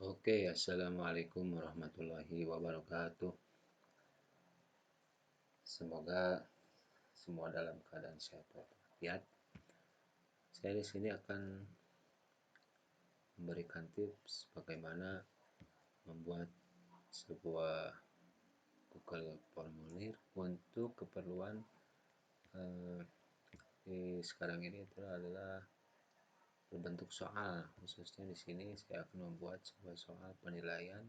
Oke, assalamualaikum warahmatullahi wabarakatuh. Semoga semua dalam keadaan sehat walafiat. Saya di sini akan memberikan tips bagaimana membuat sebuah Google formulir untuk keperluan eh, di sekarang ini itu adalah berbentuk soal. Khususnya di sini saya akan membuat sebuah soal penilaian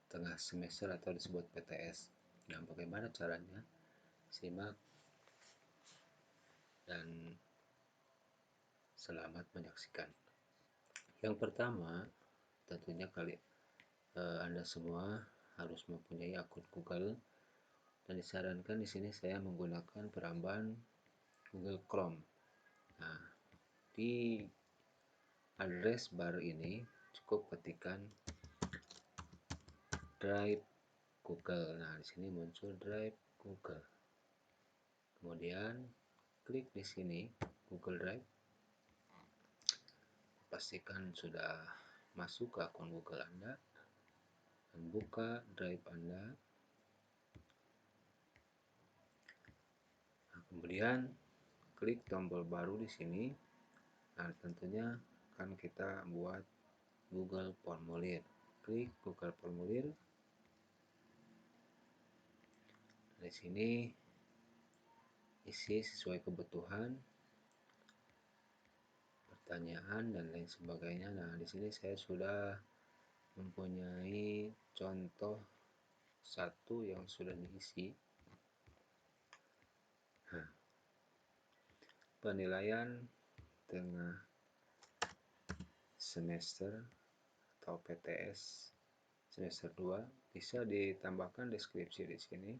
tengah semester atau disebut PTS. Nah, bagaimana caranya? Simak dan selamat menyaksikan. Yang pertama, tentunya Anda semua harus mempunyai akun Google dan disarankan di sini saya menggunakan peramban Google Chrome. Nah, di address bar ini cukup ketikkan Drive Google. Nah, di sini muncul Drive Google. Kemudian klik di sini Google Drive. Pastikan sudah masuk ke akun Google Anda dan buka Drive Anda. Nah, kemudian klik tombol baru di sini. Nah, tentunya kan kita buat Google Formulir. Klik Google Formulir. Di sini isi sesuai kebutuhan, pertanyaan dan lain sebagainya. Nah, di sini saya sudah mempunyai contoh satu yang sudah diisi. Nah, penilaian tengah semester atau PTS semester 2 bisa ditambahkan deskripsi di sini.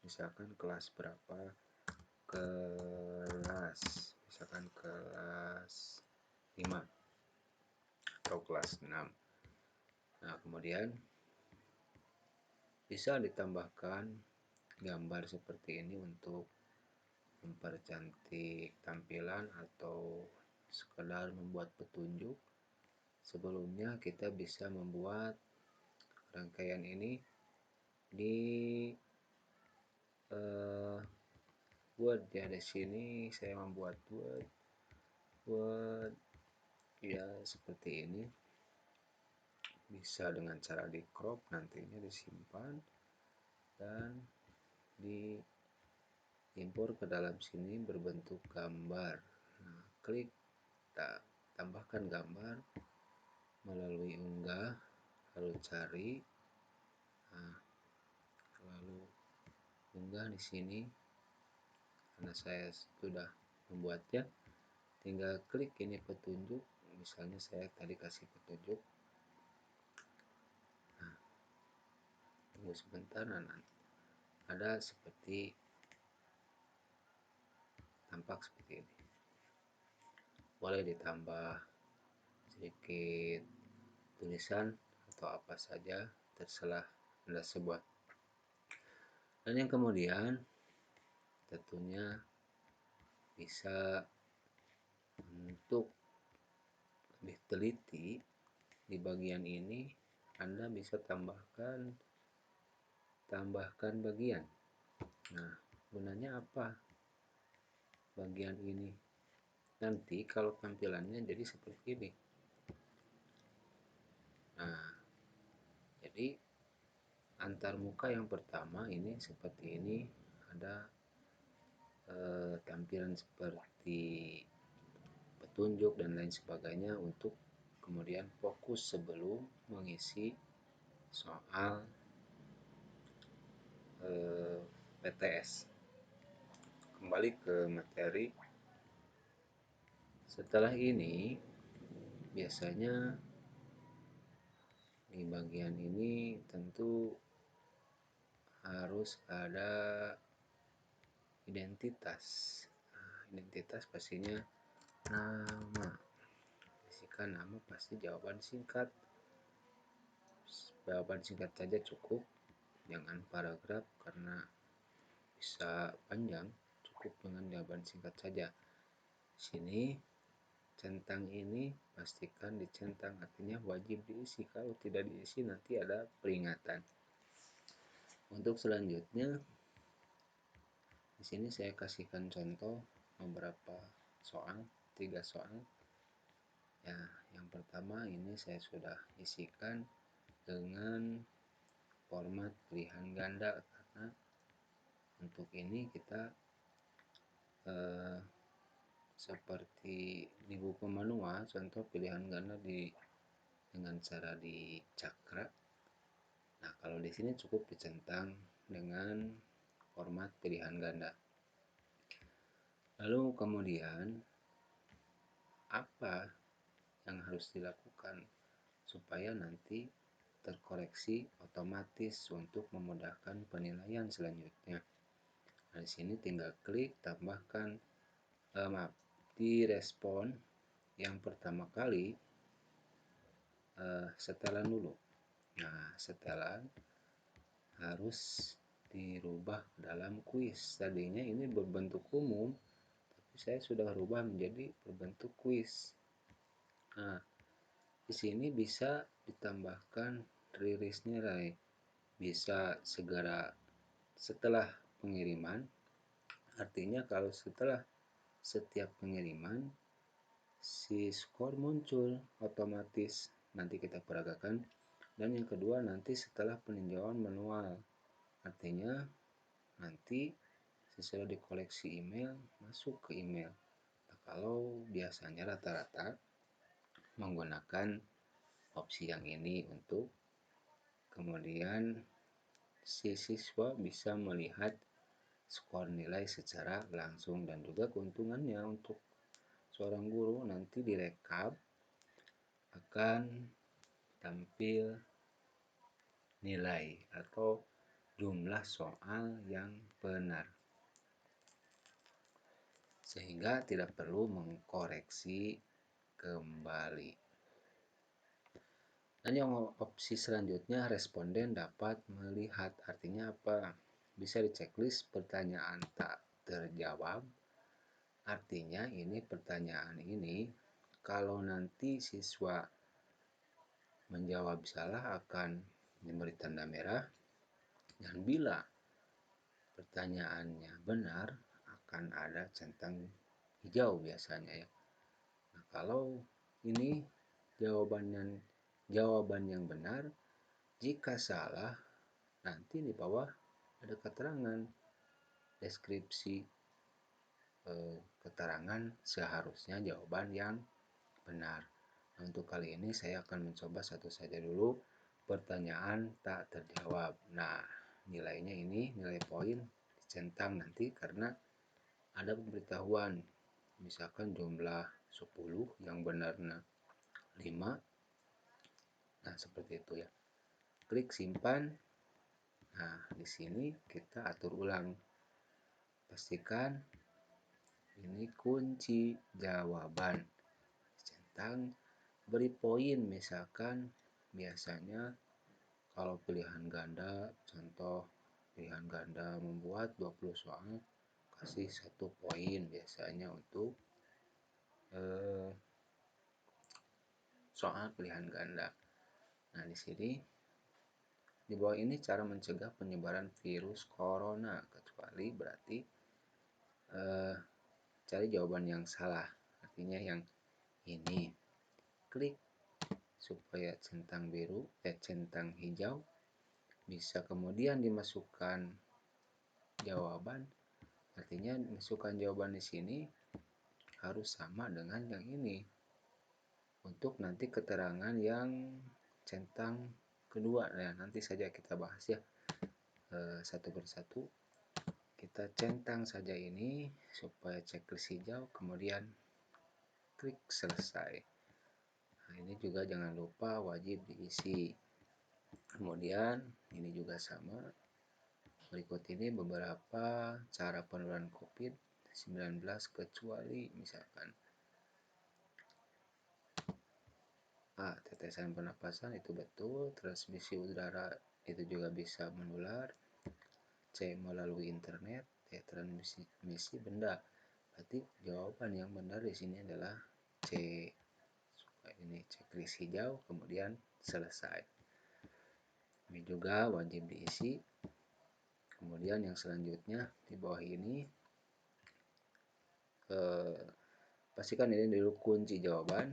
Misalkan kelas berapa, misalkan kelas 5 atau kelas 6. Nah, kemudian bisa ditambahkan gambar seperti ini untuk mempercantik tampilan atau sekedar membuat petunjuk. Sebelumnya kita bisa membuat rangkaian ini di Word ya. Di sini saya membuat Word ya seperti ini. Bisa dengan cara di crop, nantinya disimpan dan diimpor ke dalam sini berbentuk gambar. Nah, klik tambahkan gambar melalui unggah, lalu cari, nah, lalu unggah di sini. Karena saya sudah membuatnya, tinggal klik ini petunjuk. Misalnya saya tadi kasih petunjuk. Nah, tunggu sebentar, ada tampak seperti ini. Boleh ditambah sedikit tulisan atau apa saja, terserah Anda sebuah. Dan yang kemudian tentunya bisa untuk lebih teliti di bagian ini, Anda bisa tambahkan bagian. Nah, gunanya apa bagian ini? Nanti kalau tampilannya jadi seperti ini. Nah, jadi antar muka yang pertama ini seperti ini, ada tampilan seperti petunjuk dan lain sebagainya untuk kemudian fokus sebelum mengisi soal PTS. Kembali ke materi. Setelah ini biasanya di bagian ini tentu harus ada identitas. Nah, identitas pastinya nama. Isikan nama, pasti jawaban singkat. Jawaban singkat saja cukup, jangan paragraf karena bisa panjang. Cukup dengan jawaban singkat saja. Sini centang ini pastikan dicentang, artinya wajib diisi. Kalau tidak diisi nanti ada peringatan. Untuk selanjutnya di sini saya kasihkan contoh beberapa soal, 3 soal. Ya, yang pertama ini saya sudah isikan dengan format pilihan ganda, karena untuk ini kita seperti di buku manual contoh pilihan ganda dengan cara dicakra. Nah, kalau di sini cukup dicentang dengan format pilihan ganda. Lalu kemudian apa yang harus dilakukan supaya nanti terkoreksi otomatis untuk memudahkan penilaian selanjutnya. Nah, di sini tinggal klik tambahkan di respon yang pertama kali setelan dulu. Nah, setelan harus dirubah dalam kuis. Tadinya ini berbentuk umum, tapi saya sudah rubah menjadi berbentuk kuis. Nah, di sini bisa ditambahkan rilis nilai. Bisa segera setelah pengiriman. Artinya kalau setelah setiap pengiriman si skor muncul otomatis, nanti kita peragakan. Dan yang kedua nanti setelah peninjauan manual, artinya nanti sesudah dikoleksi email masuk ke email. Nah, kalau biasanya rata-rata menggunakan opsi yang ini untuk kemudian si siswa bisa melihat skor nilai secara langsung, dan juga keuntungannya untuk seorang guru nanti direkap akan tampil nilai atau jumlah soal yang benar, sehingga tidak perlu mengkoreksi kembali. Dan yang opsi selanjutnya responden dapat melihat, artinya apa? Bisa diceklis pertanyaan tak terjawab. Artinya ini pertanyaan ini kalau nanti siswa menjawab salah akan diberi tanda merah, dan bila pertanyaannya benar akan ada centang hijau biasanya ya. Nah, kalau ini jawaban yang benar, jika salah nanti di bawah ada keterangan deskripsi keterangan seharusnya jawaban yang benar. Nah, untuk kali ini saya akan mencoba satu saja dulu, pertanyaan tak terjawab. Nah, nilainya ini nilai poin dicentang nanti karena ada pemberitahuan, misalkan jumlah 10 yang benarnya 5. Nah, seperti itu ya. Klik simpan. Nah, di sini kita atur ulang. Pastikan ini kunci jawaban. Centang, beri poin, misalkan biasanya kalau pilihan ganda, contoh pilihan ganda membuat 20 soal, kasih 1 poin biasanya untuk soal pilihan ganda. Nah, di sini di bawah ini cara mencegah penyebaran virus corona, kecuali berarti cari jawaban yang salah, artinya yang ini. Klik supaya centang biru, centang hijau, bisa kemudian dimasukkan jawaban. Artinya masukkan jawaban di sini harus sama dengan yang ini. Untuk nanti keterangan yang centang kedua, nah nanti saja kita bahas ya satu persatu. Kita centang saja ini supaya checklist hijau, kemudian klik selesai. Nah, ini juga jangan lupa wajib diisi. Kemudian ini juga sama. Berikut ini beberapa cara penularan COVID-19 kecuali misalkan A. Tetesan pernapasan, itu betul. Transmisi udara itu juga bisa menular. C. Melalui internet. D. Transmisi benda. Berarti jawaban yang benar di sini adalah C. ini checklist hijau, kemudian selesai. Ini juga wajib diisi. Kemudian yang selanjutnya di bawah ini pastikan ini dulu kunci jawaban.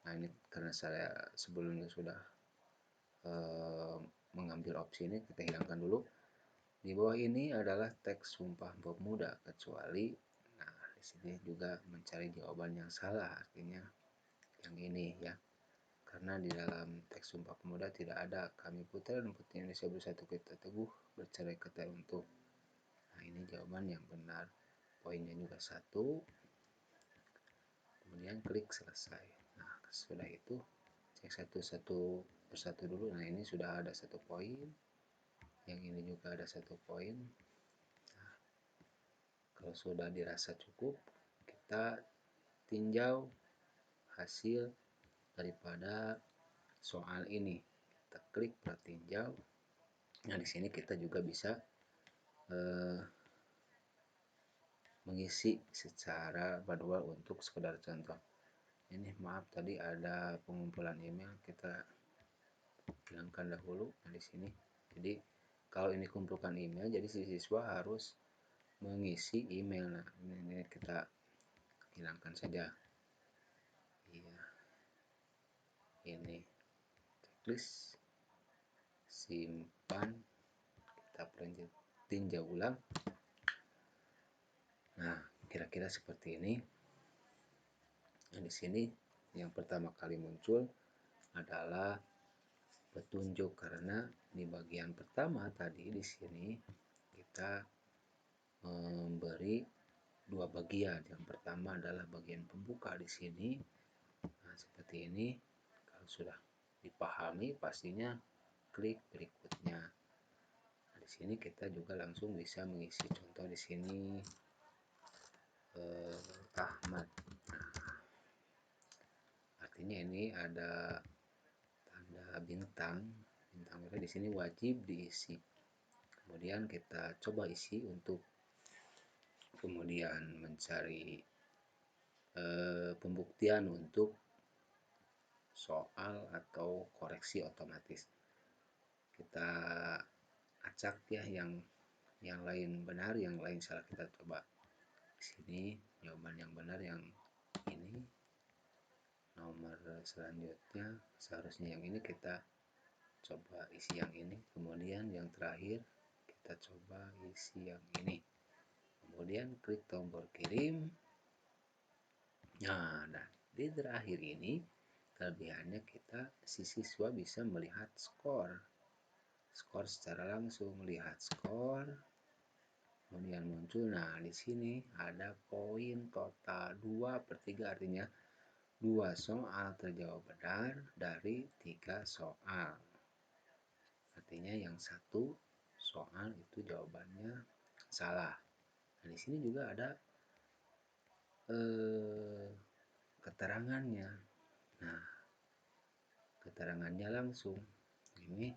Nah ini karena saya sebelumnya sudah mengambil opsi ini, kita hilangkan dulu. Di bawah ini adalah teks sumpah pemuda kecuali. Nah di sini juga mencari jawaban yang salah, artinya yang ini ya. Karena di dalam teks sumpah pemuda tidak ada kami putra dan putri Indonesia bersatu kita teguh bercerai kata untuk. Nah ini jawaban yang benar, poinnya juga 1. Kemudian klik selesai. Nah sudah itu cek satu persatu dulu. Nah ini sudah ada 1 poin, yang ini juga ada 1 poin. Nah, kalau sudah dirasa cukup, kita tinjau hasil daripada soal ini. Kita klik tinjau. Nah di sini kita juga bisa mengisi secara manual untuk sekedar contoh. Ini maaf tadi ada pengumpulan email, kita hilangkan dahulu. Nah di sini jadi kalau ini kumpulkan email, jadi si siswa harus mengisi email. Nah ini kita hilangkan saja. Iya, ini checklist, simpan, kita tinjau ulang. Nah kira-kira seperti ini. Nah di sini yang pertama kali muncul adalah petunjuk, karena di bagian pertama tadi di sini kita memberi 2 bagian. Yang pertama adalah bagian pembuka di sini. Nah, seperti ini. Kalau sudah dipahami, pastinya klik berikutnya. Nah, di sini kita juga langsung bisa mengisi contoh di sini Ahmad. Nah, artinya ini ada tanda bintang merah di sini wajib diisi. Kemudian kita coba isi untuk kemudian mencari pembuktian untuk soal atau koreksi otomatis. Kita acak ya, yang lain benar, yang lain salah. Kita coba di sini jawaban yang benar yang ini. Nomor selanjutnya seharusnya yang ini, kita coba isi yang ini. Kemudian yang terakhir kita coba isi yang ini. Kemudian klik tombol kirim. Nah, di terakhir ini kelebihannya si siswa bisa melihat skor secara langsung, melihat skor. Kemudian muncul, nah di sini ada poin total 2/3, artinya 2 soal terjawab benar dari 3 soal. Artinya yang 1 soal itu jawabannya salah. Nah di sini juga ada keterangannya. Nah keterangannya langsung ini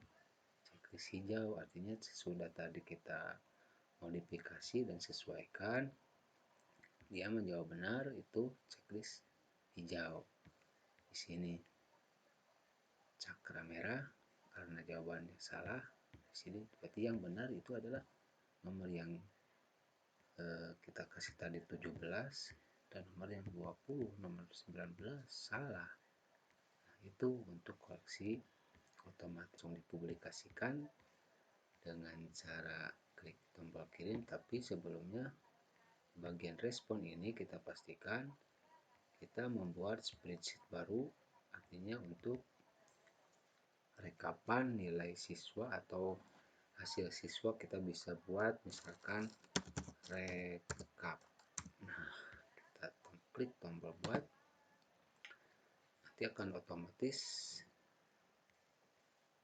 checklist hijau, artinya sudah tadi kita modifikasi dan sesuaikan, dia menjawab benar, itu checklist hijau. Di sini cakra merah karena jawabannya salah. Di sini berarti yang benar itu adalah nomor yang kita kasih tadi 17, dan nomor yang 20, nomor 19 salah. Nah, itu untuk koreksi otomatis dipublikasikan dengan cara klik tombol kirim. Tapi sebelumnya bagian respon ini kita pastikan kita membuat spreadsheet baru, artinya untuk rekapan nilai siswa atau hasil siswa. Kita bisa buat misalkan rekap. Nah kita klik tombol buat, nanti akan otomatis.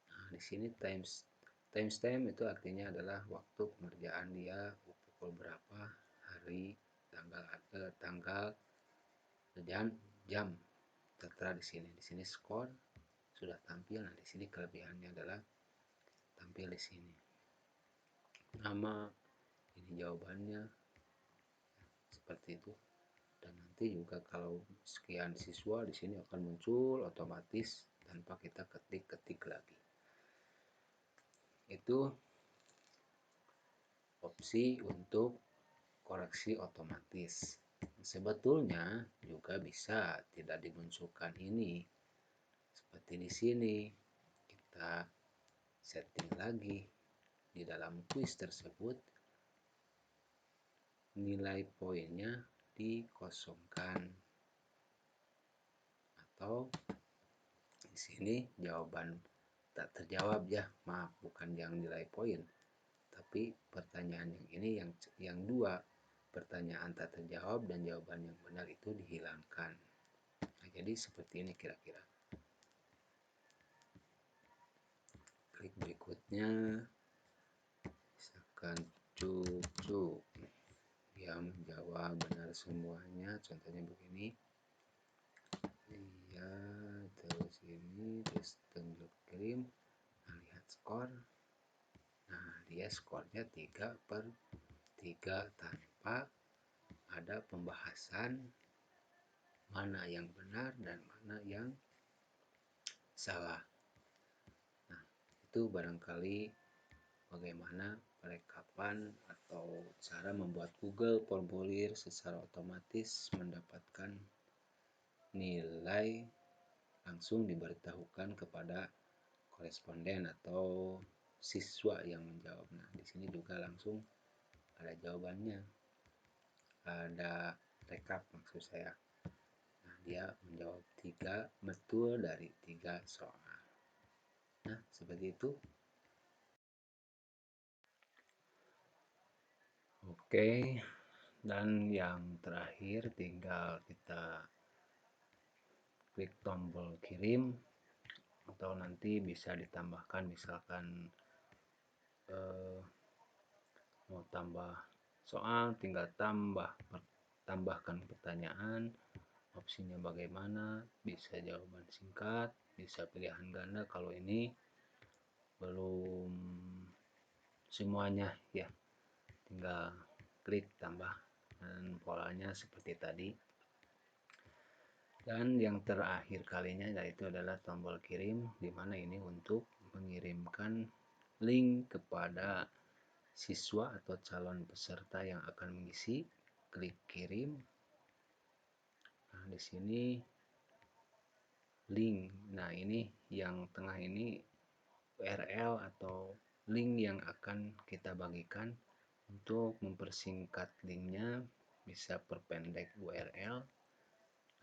Nah di sini timestamp itu artinya adalah waktu pengerjaan dia, pukul berapa, hari, tanggal dan jam tertera di sini. Di sini skor sudah tampil. Nah di sini kelebihannya adalah tampil di sini nama, ini jawabannya seperti itu. Dan nanti juga kalau sekian siswa di sini akan muncul otomatis tanpa kita ketik-ketik lagi. Itu opsi untuk koreksi otomatis. Sebetulnya juga bisa tidak dimunculkan ini. Seperti di sini, kita setting lagi di dalam kuis tersebut, nilai poinnya dikosongkan, atau di sini jawaban tak terjawab ya, maaf, bukan yang nilai poin, tapi pertanyaan yang ini yang dua, pertanyaan tak terjawab dan jawaban yang benar itu dihilangkan. Nah, jadi seperti ini kira-kira. Klik berikutnya, misalkan cucu yang menjawab benar semuanya, contohnya begini. Iya, terus ini terus tunjuk kirim. Nah, lihat skor. Nah, dia skornya 3/3 tanpa ada pembahasan mana yang benar dan mana yang salah. Nah, itu barangkali bagaimana perekapan atau cara membuat Google formulir secara otomatis mendapatkan nilai langsung diberitahukan kepada koresponden atau siswa yang menjawab. Nah, di sini juga langsung ada jawabannya, ada rekap maksud saya. Nah, dia menjawab 3 betul dari 3 soal. Nah, seperti itu. Oke, dan yang terakhir tinggal kita klik tombol kirim, atau nanti bisa ditambahkan misalkan mau tambah soal, tinggal tambahkan pertanyaan, opsinya bagaimana, bisa jawaban singkat, bisa pilihan ganda. Kalau ini belum semuanya ya, tinggal klik tambah dan polanya seperti tadi. Dan yang terakhir kalinya yaitu adalah tombol kirim, di mana ini untuk mengirimkan link kepada siswa atau calon peserta yang akan mengisi. Klik kirim. Nah, di sini link. Nah, ini yang tengah ini URL atau link yang akan kita bagikan. Untuk mempersingkat linknya bisa perpendek URL.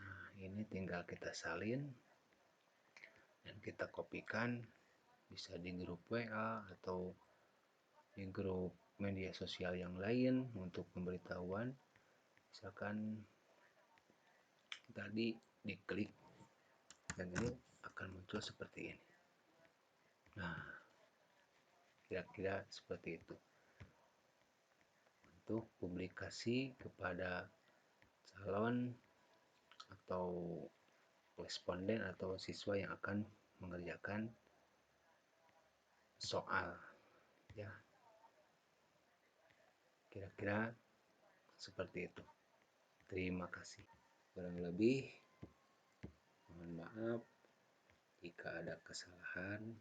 Nah, ini tinggal kita salin dan kita kopikan, bisa di grup WA atau di grup media sosial yang lain untuk pemberitahuan. Misalkan tadi diklik dan ini akan muncul seperti ini. Nah, kira-kira seperti itu untuk publikasi kepada calon atau responden atau siswa yang akan mengerjakan soal ya, kira-kira seperti itu. Terima kasih. Kurang lebih mohon maaf jika ada kesalahan.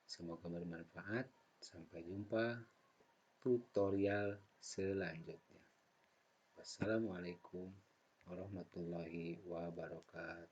Semoga bermanfaat. Sampai jumpa tutorial selanjutnya. Wassalamualaikum warahmatullahi wabarakatuh.